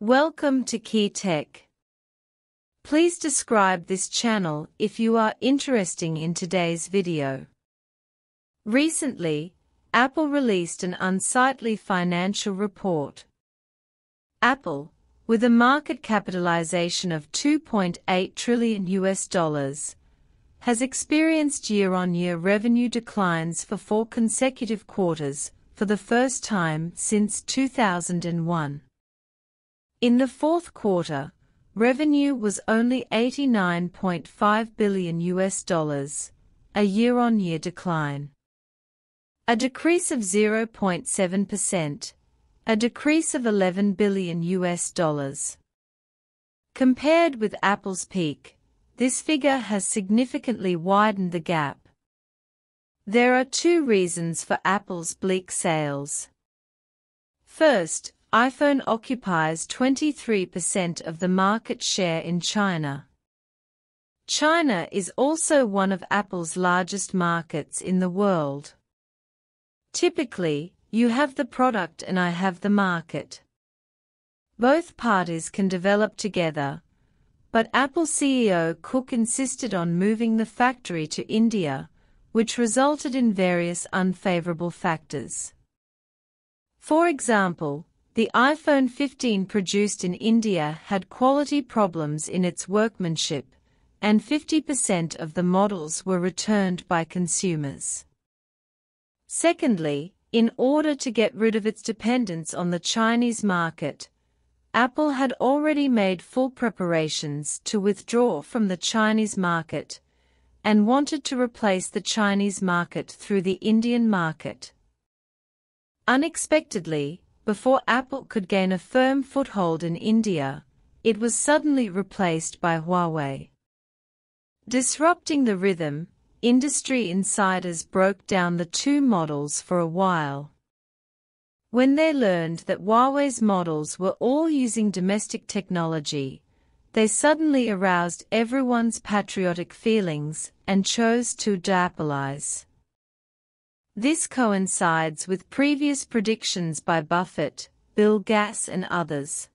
Welcome to Key Tech. Please describe this channel if you are interested in today's video. Recently, Apple released an unsightly financial report. Apple, with a market capitalization of $2.8 trillion, has experienced year-on-year revenue declines for 4 consecutive quarters for the first time since 2001. In the fourth quarter, revenue was only $89.5 billion, a year-on-year decline. A decrease of 0.7%, a decrease of $11 billion. Compared with Apple's peak, this figure has significantly widened the gap. There are two reasons for Apple's bleak sales. First, iPhone occupies 23% of the market share in China. China is also one of Apple's largest markets in the world. Typically, you have the product and I have the market. Both parties can develop together, but Apple CEO Cook insisted on moving the factory to India, which resulted in various unfavorable factors. For example, the iPhone 15 produced in India had quality problems in its workmanship, and 50% of the models were returned by consumers. Secondly, in order to get rid of its dependence on the Chinese market, Apple had already made full preparations to withdraw from the Chinese market, and wanted to replace the Chinese market through the Indian market. Unexpectedly, before Apple could gain a firm foothold in India, it was suddenly replaced by Huawei. Disrupting the rhythm, industry insiders broke down the two models for a while. When they learned that Huawei's models were all using domestic technology, they suddenly aroused everyone's patriotic feelings and chose to de-Appleize. This coincides with previous predictions by Buffett, Bill Gates and others.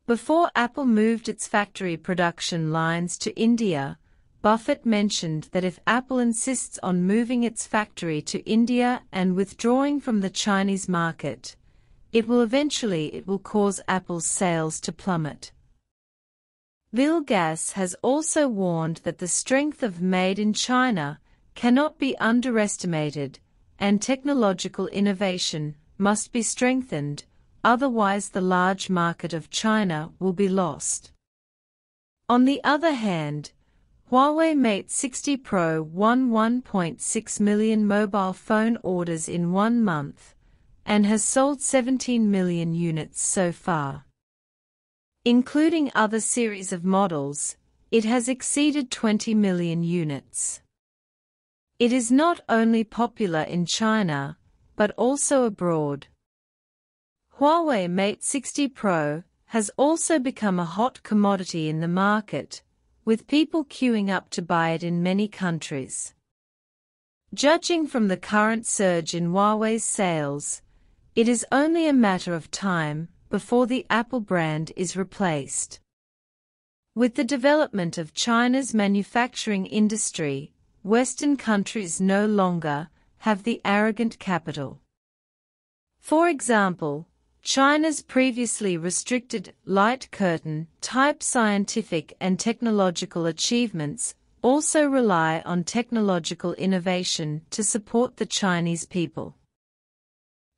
Before Apple moved its factory production lines to India, Buffett mentioned that if Apple insists on moving its factory to India and withdrawing from the Chinese market, it will cause Apple's sales to plummet. Bill Gates has also warned that the strength of Made in China cannot be underestimated, and technological innovation must be strengthened, otherwise the large market of China will be lost. On the other hand, Huawei Mate 60 Pro won 1.6 million mobile phone orders in 1 month, and has sold 17 million units so far. Including other series of models, it has exceeded 20 million units. It is not only popular in China, but also abroad. Huawei Mate 60 Pro has also become a hot commodity in the market, with people queuing up to buy it in many countries. Judging from the current surge in Huawei's sales, it is only a matter of time before the Apple brand is replaced. With the development of China's manufacturing industry, Western countries no longer have the arrogant capital. For example, China's previously restricted light curtain-type scientific and technological achievements also rely on technological innovation to support the Chinese people.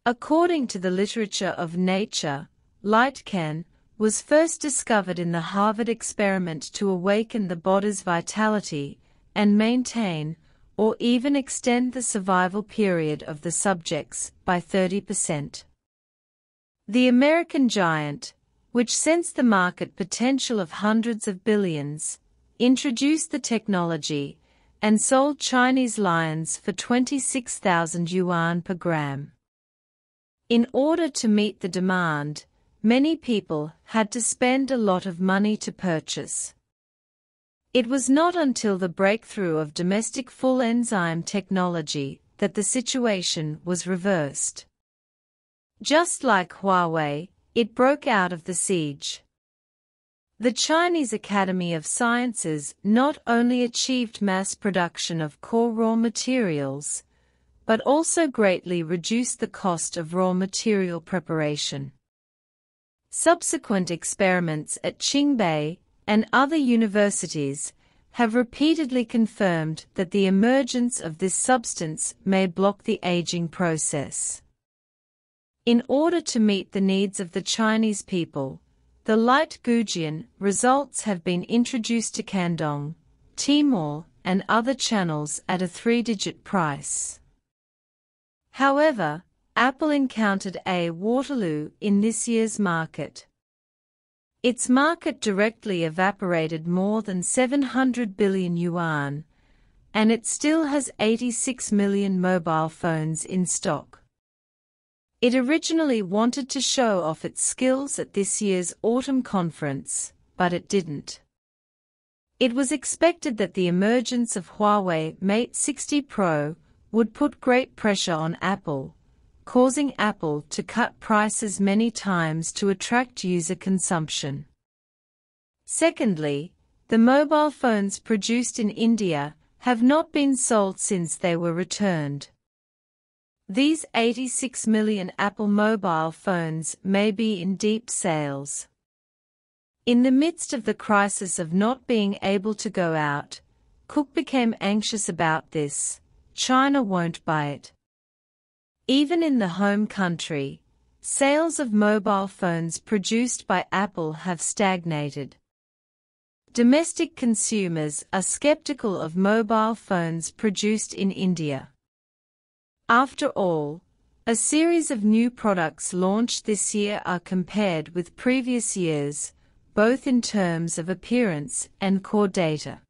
According to the literature of Nature, light can was first discovered in the Harvard experiment to awaken the body's vitality and maintain, or even extend the survival period of the subjects by 30%. The American giant, which sensed the market potential of hundreds of billions, introduced the technology and sold Chinese lions for 26,000 yuan per gram. In order to meet the demand, many people had to spend a lot of money to purchase. It was not until the breakthrough of domestic full enzyme technology that the situation was reversed. Just like Huawei, it broke out of the siege. The Chinese Academy of Sciences not only achieved mass production of core raw materials, but also greatly reduced the cost of raw material preparation. Subsequent experiments at Qingbei and other universities have repeatedly confirmed that the emergence of this substance may block the aging process. In order to meet the needs of the Chinese people, the light Gujian results have been introduced to Candong, Timor, and other channels at a 3-digit price. However, Apple encountered a Waterloo in this year's market. Its market directly evaporated more than 700 billion yuan, and it still has 86 million mobile phones in stock. It originally wanted to show off its skills at this year's autumn conference, but it didn't. It was expected that the emergence of Huawei Mate 60 Pro would put great pressure on Apple, causing Apple to cut prices many times to attract user consumption. Secondly, the mobile phones produced in India have not been sold since they were returned. These 86 million Apple mobile phones may be in deep sales. In the midst of the crisis of not being able to go out, Cook became anxious about this. China won't buy it. Even in the home country, sales of mobile phones produced by Apple have stagnated. Domestic consumers are skeptical of mobile phones produced in India. After all, a series of new products launched this year are compared with previous years, both in terms of appearance and core data.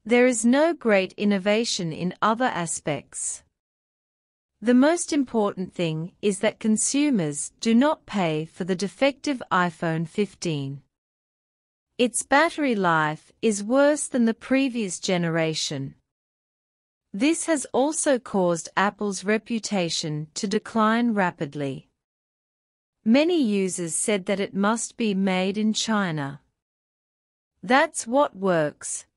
There is no great innovation in other aspects. The most important thing is that consumers do not pay for the defective iPhone 15. Its battery life is worse than the previous generation. This has also caused Apple's reputation to decline rapidly. Many users said that it must be made in China. That's what works.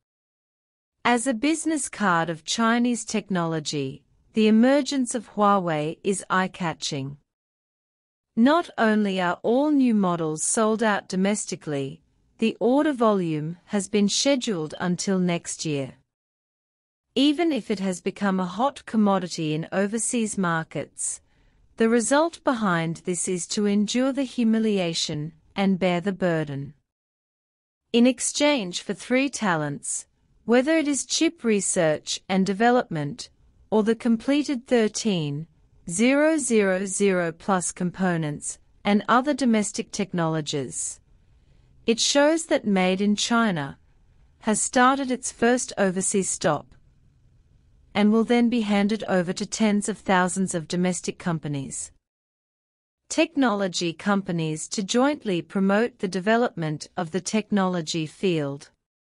As a business card of Chinese technology, the emergence of Huawei is eye-catching. Not only are all new models sold out domestically, the order volume has been scheduled until next year. Even if it has become a hot commodity in overseas markets, the result behind this is to endure the humiliation and bear the burden. In exchange for 3 talents, whether it is chip research and development, or the completed 13,000 plus components and other domestic technologies, it shows that Made in China has started its first overseas stop, and will then be handed over to tens of thousands of domestic companies. Technology companies to jointly promote the development of the technology field.